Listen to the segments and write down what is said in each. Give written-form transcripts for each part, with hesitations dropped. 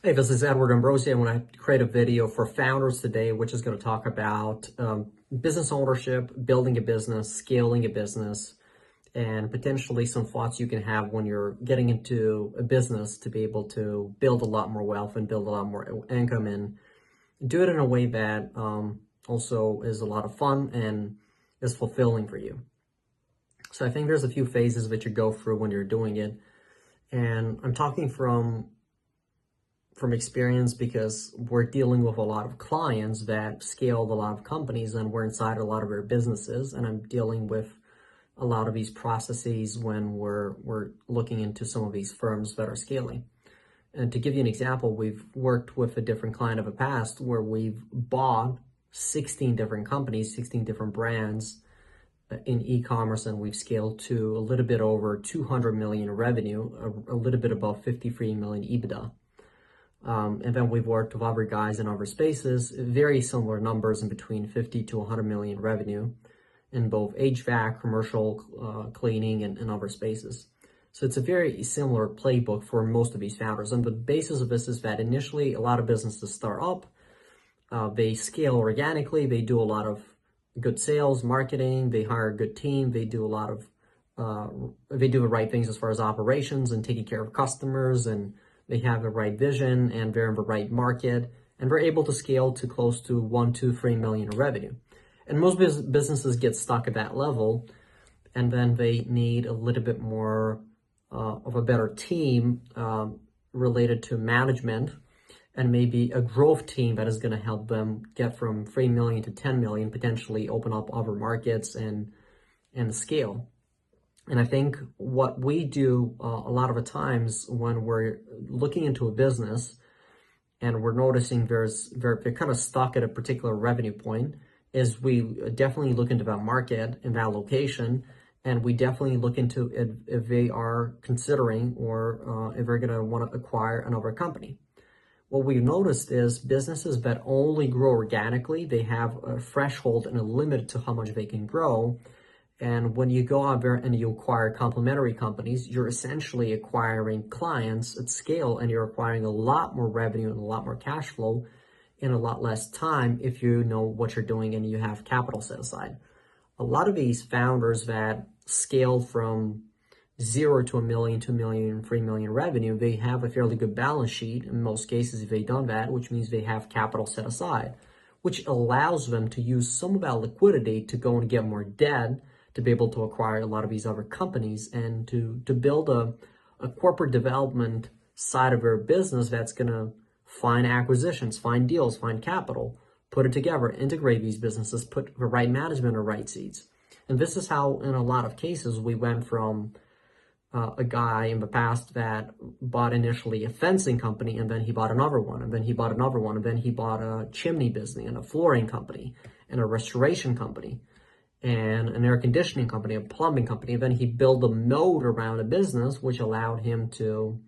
Hey, this is Edward Ambrosi. I want to create a video for founders today, which is going to talk about business ownership, building a business, scaling a business, and potentially some thoughts you can have when you're getting into a business to be able to build a lot more wealth and build a lot more income and do it in a way that also is a lot of fun and is fulfilling for you. So I think there's a few phases that you go through when you're doing it. And I'm talking from experience because we're dealing with a lot of clients that scaled a lot of companies and we're inside a lot of their businesses, and I'm dealing with a lot of these processes when we're looking into some of these firms that are scaling. And to give you an example, we've worked with a different client of the past where we've bought 16 different companies, 16 different brands in e-commerce, and we've scaled to a little bit over 200 million revenue, a little bit above 53 million EBITDA. And then we've worked with other guys in other spaces, very similar numbers in between 50 to 100 million revenue in both HVAC, commercial cleaning, and other spaces. So it's a very similar playbook for most of these founders. And the basis of this is that initially a lot of businesses start up, they scale organically, they do a lot of good sales, marketing, they hire a good team, they do a lot of, they do the right things as far as operations and taking care of customers, and they have the right vision and they're in the right market, and we're able to scale to close to 1, 2, 3 million in revenue. And most businesses get stuck at that level, and then they need a little bit more of a better team related to management, and maybe a growth team that is going to help them get from 3 million to 10 million, potentially open up other markets and scale. And I think what we do a lot of the times when we're looking into a business and we're noticing they're kind of stuck at a particular revenue point is we definitely look into that market and that location, and we definitely look into if they are considering or if they're going to want to acquire another company. What we've noticed is businesses that only grow organically, they have a threshold and a limit to how much they can grow. And when you go out there and you acquire complementary companies, you're essentially acquiring clients at scale, and you're acquiring a lot more revenue and a lot more cash flow in a lot less time if you know what you're doing and you have capital set aside. A lot of these founders that scale from 0 to 1 million, 2 million, 3 million revenue, they have a fairly good balance sheet in most cases if they've done that, which means they have capital set aside, which allows them to use some of that liquidity to go and get more debt to be able to acquire a lot of these other companies and to build a corporate development side of their business that's going to find acquisitions, find deals, find capital, put it together, integrate these businesses, put the right management or right seats. And this is how, in a lot of cases, we went from a guy in the past that bought initially a fencing company, and then he bought another one, and then he bought another one, and then he bought a chimney business and a flooring company and a restoration company and an air conditioning company, a plumbing company. Then he built a moat around a business, which allowed him to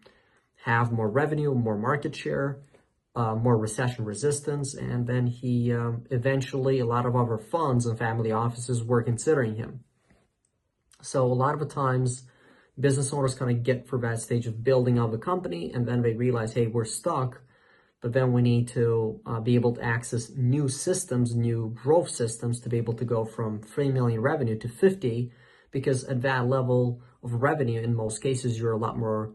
have more revenue, more market share, more recession resistance. And then he eventually, a lot of other funds and family offices were considering him. So a lot of the times, business owners kind of get through that stage of building up the company, and then they realize, hey, we're stuck. But then we need to be able to access new systems, new growth systems to be able to go from 3 million revenue to 50, because at that level of revenue, in most cases, you're a lot more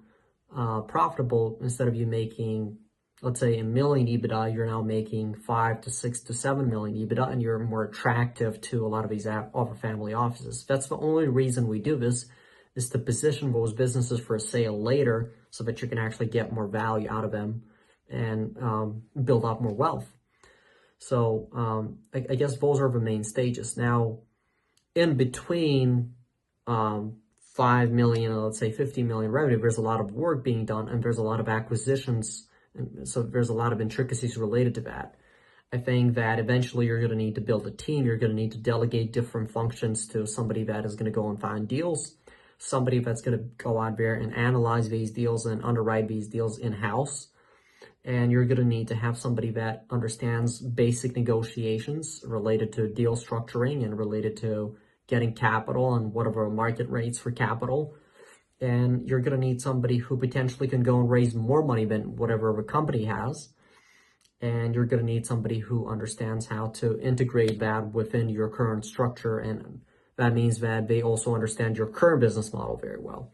profitable. Instead of you making, let's say, 1 million EBITDA, you're now making 5 to 6 to 7 million EBITDA, and you're more attractive to a lot of these other family offices. That's the only reason we do this, is to position those businesses for a sale later so that you can actually get more value out of them and build up more wealth. So I guess those are the main stages. Now, in between 5 million, let's say 50 million revenue, there's a lot of work being done, and there's a lot of acquisitions, and so there's a lot of intricacies related to that. I think that eventually you're going to need to build a team. You're going to need to delegate different functions to somebody that is going to go and find deals, somebody that's going to go out there and analyze these deals and underwrite these deals in-house. And you're going to need to have somebody that understands basic negotiations related to deal structuring and related to getting capital and what are our market rates for capital. and you're going to need somebody who potentially can go and raise more money than whatever a company has. And you're going to need somebody who understands how to integrate that within your current structure. And that means that they also understand your current business model very well.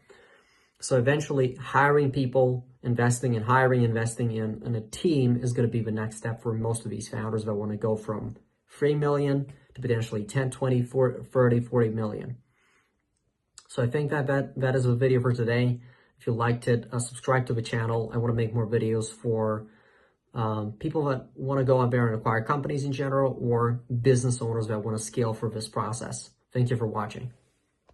So eventually hiring people, investing in hiring, investing in a team is going to be the next step for most of these founders that want to go from 3 million to potentially 10, 20, 30, 40 million. So I think that is a video for today. If you liked it, subscribe to the channel. I want to make more videos for people that want to go out there and acquire companies in general, or business owners that want to scale for this process. Thank you for watching.